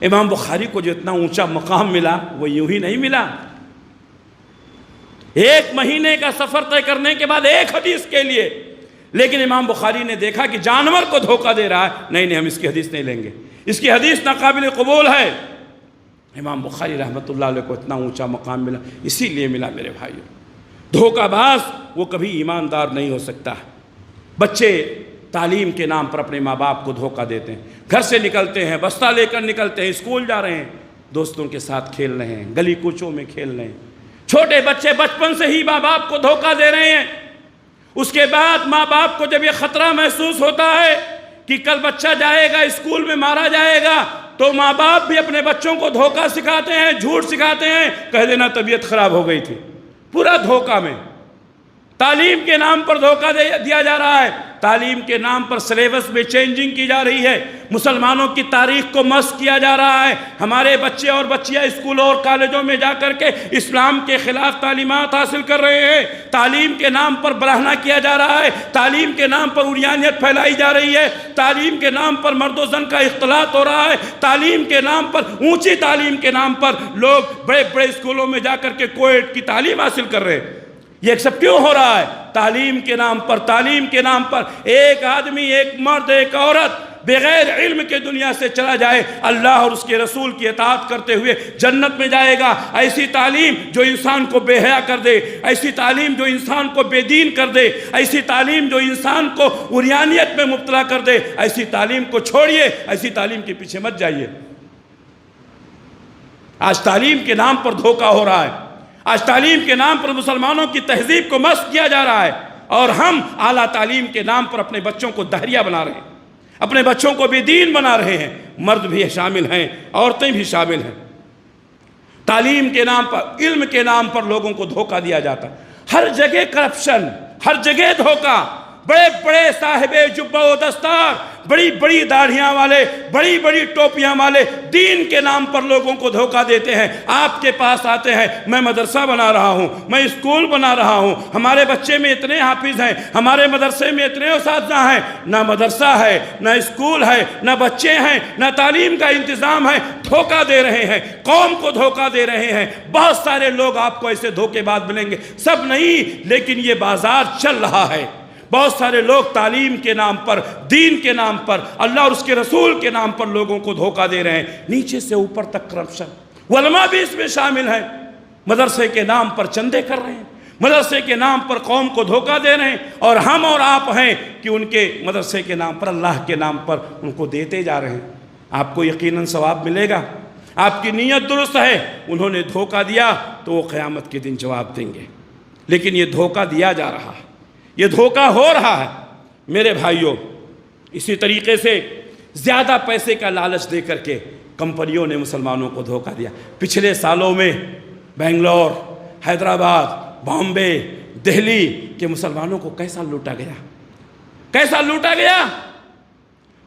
امام بخاری کو جو اتنا اونچا مقام ملا وہ یوں ہی نہیں ملا۔ 1 مہینے کا سفر طے کرنے کے بعد 1 حدیث کے لیے، لیکن امام بخاری نے دیکھا کہ جانور کو دھوکہ دے رہا ہے، نہیں ہم اس کی حدیث نہیں لیں گے، اس کی حدیث ناقابل قبول ہے۔ امام بخاری رحمۃ اللہ علیہ کو اتنا اونچا مقام ملا، اسی لیے ملا میرے بھائیوں۔ دھوکہ باز وہ کبھی ایماندار نہیں ہو سکتا۔ بچے تعلیم کے نام پر اپنے ماں باپ کو دھوکہ دیتے ہیں، گھر سے نکلتے ہیں، بستہ لے کر نکلتے ہیں، اسکول جا رہے ہیں، دوستوں کے ساتھ کھیل رہے ہیں، گلی کوچوں میں کھیل رہے ہیں۔ چھوٹے بچے بچپن سے ہی ماں باپ کو دھوکہ دے رہے ہیں۔ اس کے بعد ماں باپ کو جب یہ خطرہ محسوس ہوتا ہے کہ کل بچہ جائے گا اسکول میں مارا جائے گا، تو ماں باپ بھی اپنے بچوں کو دھوکہ سکھاتے ہیں، جھوٹ سکھاتے ہیں، کہہ دینا طبیعت خراب ہو گئی تھی۔ پورا دھوکہ میں تعلیم کے نام پر دھوکہ دیا جا رہا ہے، تعلیم کے نام پر سلیبس میں چینجنگ کی جا رہی ہے، مسلمانوں کی تاریخ کو مسخ کیا جا رہا ہے۔ ہمارے بچے اور بچیاں اسکولوں اور کالجوں میں جا کر کے اسلام کے خلاف تعلیمات حاصل کر رہے ہیں، تعلیم کے نام پر برہنہ کیا جا رہا ہے، تعلیم کے نام پر عریانیت پھیلائی جا رہی ہے، تعلیم کے نام پر مرد و زن کا اختلاط ہو رہا ہے، تعلیم کے نام پر، اونچی تعلیم کے نام پر لوگ بڑے بڑے اسکولوں میں جا کر کے کوئٹ کی تعلیم حاصل کر رہے ہیں۔ یہ سب کیوں ہو رہا ہے؟ تعلیم کے نام پر، تعلیم کے نام پر ایک آدمی، ایک مرد، ایک عورت بغیر علم کے دنیا سے چلا جائے، اللہ اور اس کے رسول کی اطاعت کرتے ہوئے جنت میں جائے گا۔ ایسی تعلیم جو انسان کو بے حیا کر دے، ایسی تعلیم جو انسان کو بے دین کر دے، ایسی تعلیم جو انسان کو عریانیت میں مبتلا کر دے، ایسی تعلیم کو چھوڑیے، ایسی تعلیم کے پیچھے مت جائیے۔ آج تعلیم کے نام پر دھوکہ ہو رہا ہے، آج تعلیم کے نام پر مسلمانوں کی تہذیب کو مسخ کیا جا رہا ہے۔ اور ہم اعلیٰ تعلیم کے نام پر اپنے بچوں کو دہریہ بنا رہے ہیں، اپنے بچوں کو بے دین بنا رہے ہیں، مرد بھی شامل ہیں، عورتیں بھی شامل ہیں۔ تعلیم کے نام پر، علم کے نام پر لوگوں کو دھوکہ دیا جاتا ہے، ہر جگہ کرپشن، ہر جگہ دھوکہ، بڑے بڑے صاحب جبہ و دستار، بڑی بڑی داڑھیاں والے، بڑی بڑی ٹوپیاں والے دین کے نام پر لوگوں کو دھوکہ دیتے ہیں۔ آپ کے پاس آتے ہیں، میں مدرسہ بنا رہا ہوں، میں اسکول بنا رہا ہوں، ہمارے بچے میں اتنے حافظ ہیں، ہمارے مدرسے میں اتنے اساتذہ ہیں۔ نہ مدرسہ ہے، نہ اسکول ہے، نہ بچے ہیں، نہ تعلیم کا انتظام ہے، دھوکہ دے رہے ہیں، قوم کو دھوکہ دے رہے ہیں۔ بہت سارے لوگ آپ کو ایسے دھوکے باز ملیں گے، سب نہیں، لیکن یہ بازار چل رہا ہے۔ بہت سارے لوگ تعلیم کے نام پر، دین کے نام پر، اللہ اور اس کے رسول کے نام پر لوگوں کو دھوکہ دے رہے ہیں، نیچے سے اوپر تک کرپشن۔ علماء بھی اس میں شامل ہیں، مدرسے کے نام پر چندے کر رہے ہیں، مدرسے کے نام پر قوم کو دھوکہ دے رہے ہیں، اور ہم اور آپ ہیں کہ ان کے مدرسے کے نام پر، اللہ کے نام پر ان کو دیتے جا رہے ہیں۔ آپ کو یقیناً ثواب ملے گا، آپ کی نیت درست ہے۔ انہوں نے دھوکہ دیا تو وہ قیامت کے دن جواب دیں گے، لیکن یہ دھوکہ دیا جا رہا ہے، یہ دھوکہ ہو رہا ہے۔ میرے بھائیوں، اسی طریقے سے زیادہ پیسے کا لالچ دے کر کے کمپنیوں نے مسلمانوں کو دھوکہ دیا۔ پچھلے سالوں میں بنگلور، حیدرآباد، بامبے، دہلی کے مسلمانوں کو کیسا لوٹا گیا، کیسا لوٹا گیا۔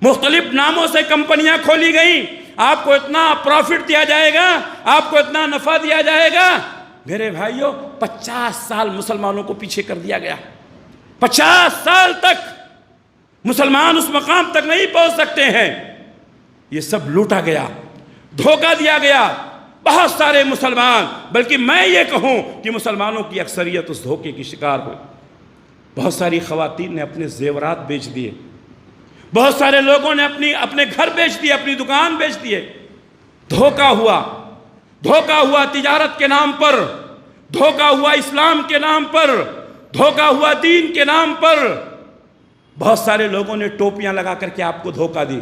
مختلف ناموں سے کمپنیاں کھولی گئیں، آپ کو اتنا پروفٹ دیا جائے گا، آپ کو اتنا نفع دیا جائے گا۔ میرے بھائیوں، 50 سال مسلمانوں کو پیچھے کر دیا گیا، 50 سال تک مسلمان اس مقام تک نہیں پہنچ سکتے ہیں۔ یہ سب لوٹا گیا، دھوکہ دیا گیا۔ بہت سارے مسلمان، بلکہ میں یہ کہوں کہ مسلمانوں کی اکثریت اس دھوکے کی شکار ہوئی۔ بہت ساری خواتین نے اپنے زیورات بیچ دیے، بہت سارے لوگوں نے اپنے گھر بیچ دیے، اپنی دکان بیچ دیے۔ دھوکہ ہوا، دھوکہ ہوا تجارت کے نام پر، دھوکہ ہوا اسلام کے نام پر، دھوکہ ہوا دین کے نام پر۔ بہت سارے لوگوں نے ٹوپیاں لگا کر کے آپ کو دھوکہ دی،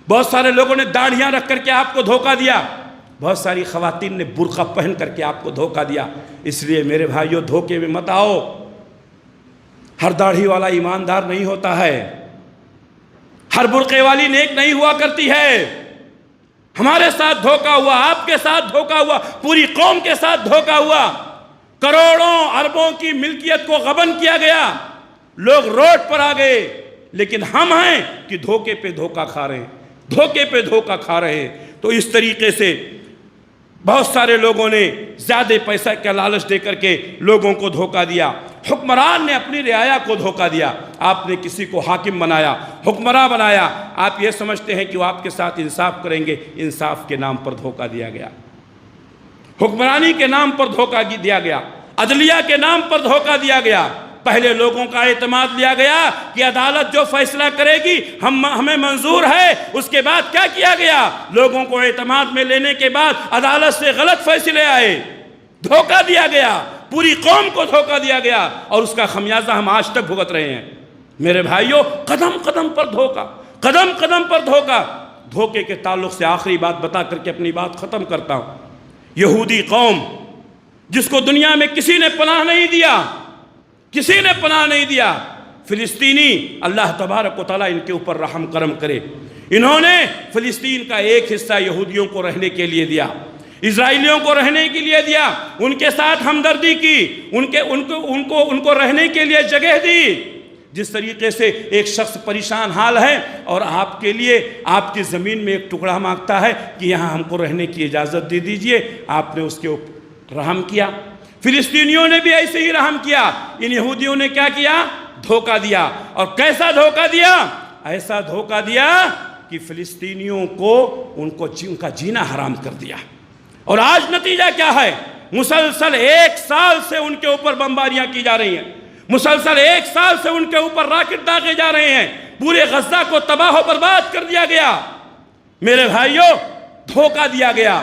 بہت سارے لوگوں نے داڑھیاں رکھ کر کے آپ کو دھوکہ دیا، بہت ساری خواتین نے برقع پہن کر کے آپ کو دھوکہ دیا۔ اس لیے میرے بھائیوں، دھوکے میں مت آؤ۔ ہر داڑھی والا ایماندار نہیں ہوتا ہے، ہر برقعے والی نیک نہیں ہوا کرتی ہے۔ ہمارے ساتھ دھوکہ ہوا، آپ کے ساتھ دھوکہ ہوا، پوری قوم کے ساتھ دھوکہ ہوا۔ کروڑوں اربوں کی ملکیت کو غبن کیا گیا، لوگ روڈ پر آ گئے، لیکن ہم ہیں کہ دھوکے پہ دھوکہ کھا رہے ہیں، دھوکے پہ دھوکہ کھا رہے ہیں۔ تو اس طریقے سے بہت سارے لوگوں نے زیادہ پیسہ کا لالچ دے کر کے لوگوں کو دھوکہ دیا۔ حکمران نے اپنی رعایا کو دھوکہ دیا، آپ نے کسی کو حاکم بنایا، حکمراں بنایا، آپ یہ سمجھتے ہیں کہ وہ آپ کے ساتھ انصاف کریں گے، انصاف کے نام پر دھوکہ دیا گیا، حکمرانی کے نام پر دھوکہ دیا گیا، عدلیہ کے نام پر دھوکہ دیا گیا۔ پہلے لوگوں کا اعتماد لیا گیا کہ عدالت جو فیصلہ کرے گی ہمیں منظور ہے، اس کے بعد کیا کیا گیا؟ لوگوں کو اعتماد میں لینے کے بعد عدالت سے غلط فیصلے آئے، دھوکہ دیا گیا، پوری قوم کو دھوکہ دیا گیا، اور اس کا خمیازہ ہم آج تک بھگت رہے ہیں۔ میرے بھائیوں، قدم قدم پر دھوکہ، قدم قدم پر دھوکہ۔ دھوکے کے تعلق سے آخری بات بتا کر کے اپنی بات ختم کرتا ہوں۔ یہودی قوم جس کو دنیا میں کسی نے پناہ نہیں دیا، کسی نے پناہ نہیں دیا، فلسطینی، اللہ تبارک و تعالیٰ ان کے اوپر رحم کرم کرے، انہوں نے فلسطین کا ایک حصہ یہودیوں کو رہنے کے لیے دیا، اسرائیلیوں کو رہنے کے لیے دیا، ان کے ساتھ ہمدردی کی، ان کو رہنے کے لیے جگہ دی۔ جس طریقے سے ایک شخص پریشان حال ہے اور آپ کے لیے آپ کی زمین میں ایک ٹکڑا مانگتا ہے کہ یہاں ہم کو رہنے کی اجازت دے دیجئے، آپ نے اس کے اوپر رحم کیا۔ فلسطینیوں نے بھی ایسے ہی رحم کیا۔ ان یہودیوں نے کیا کیا؟ دھوکہ دیا۔ اور کیسا دھوکہ دیا؟ ایسا دھوکہ دیا کہ فلسطینیوں کو ان کا جینا حرام کر دیا۔ اور آج نتیجہ کیا ہے؟ مسلسل 1 سال سے ان کے اوپر بمباریاں کی جا رہی ہیں، مسلسل 1 سال سے ان کے اوپر راکٹ داغے جا رہے ہیں، پورے غزہ کو تباہ و برباد کر دیا گیا۔ میرے بھائیوں، دھوکہ دیا گیا۔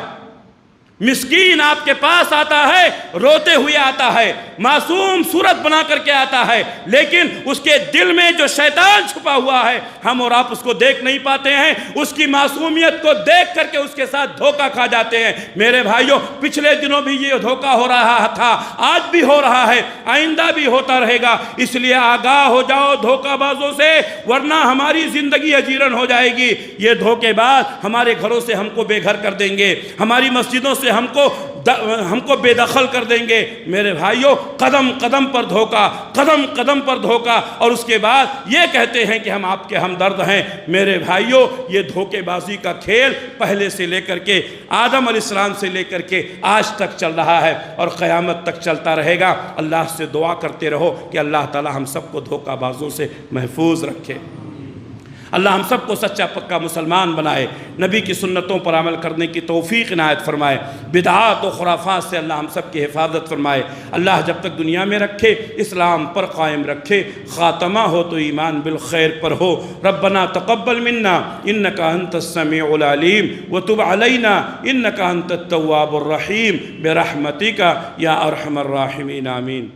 مسکین آپ کے پاس آتا ہے، روتے ہوئے آتا ہے، معصوم صورت بنا کر کے آتا ہے، لیکن اس کے دل میں جو شیطان چھپا ہوا ہے ہم اور آپ اس کو دیکھ نہیں پاتے ہیں، اس کی معصومیت کو دیکھ کر کے اس کے ساتھ دھوکہ کھا جاتے ہیں۔ میرے بھائیوں، پچھلے دنوں بھی یہ دھوکہ ہو رہا تھا، آج بھی ہو رہا ہے، آئندہ بھی ہوتا رہے گا، اس لیے آگاہ ہو جاؤ دھوکہ بازوں سے، ورنہ ہماری زندگی اجیرن ہو جائے گی۔ یہ دھوکے باز ہمارے گھروں سے ہم کو بے گھر کر دیں گے، ہماری مسجدوں سے ہم کو بے دخل کر دیں گے۔ میرے بھائیوں، قدم قدم پر دھوکہ، قدم قدم پر دھوکہ، اور اس کے بعد یہ کہتے ہیں کہ ہم آپ کے ہمدرد ہیں۔ میرے بھائیوں، یہ دھوکے بازی کا کھیل پہلے سے لے کر کے آدم علیہ السلام سے لے کر کے آج تک چل رہا ہے اور قیامت تک چلتا رہے گا۔ اللہ سے دعا کرتے رہو کہ اللہ تعالی ہم سب کو دھوکہ بازوں سے محفوظ رکھے، اللہ ہم سب کو سچا پکا مسلمان بنائے، نبی کی سنتوں پر عمل کرنے کی توفیق عنایت فرمائے، بدعات و خرافات سے اللہ ہم سب کی حفاظت فرمائے۔ اللہ جب تک دنیا میں رکھے اسلام پر قائم رکھے، خاتمہ ہو تو ایمان بالخیر پر ہو۔ ربنا تقبل منا انک انت السمیع العلیم وتب علینا انک انت التواب الرحیم برحمتک یا ارحم الراحمین، آمین۔